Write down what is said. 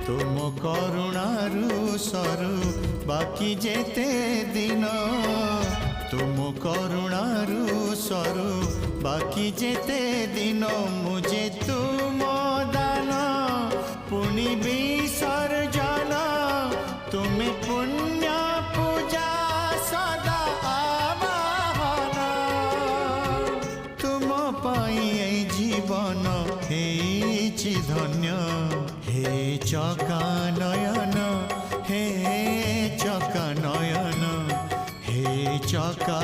तुम करुणारू सरू बाकी जेते दिन तुम करुणारू सरू बाकी जेते दिन मुझे तुम दान पुनि विसर्जन तुम्हें पुण्य पूजा सदा आवाहन तुम पाई जीवन हेछि धन्य हे चका नयन हे चका नयन हे चका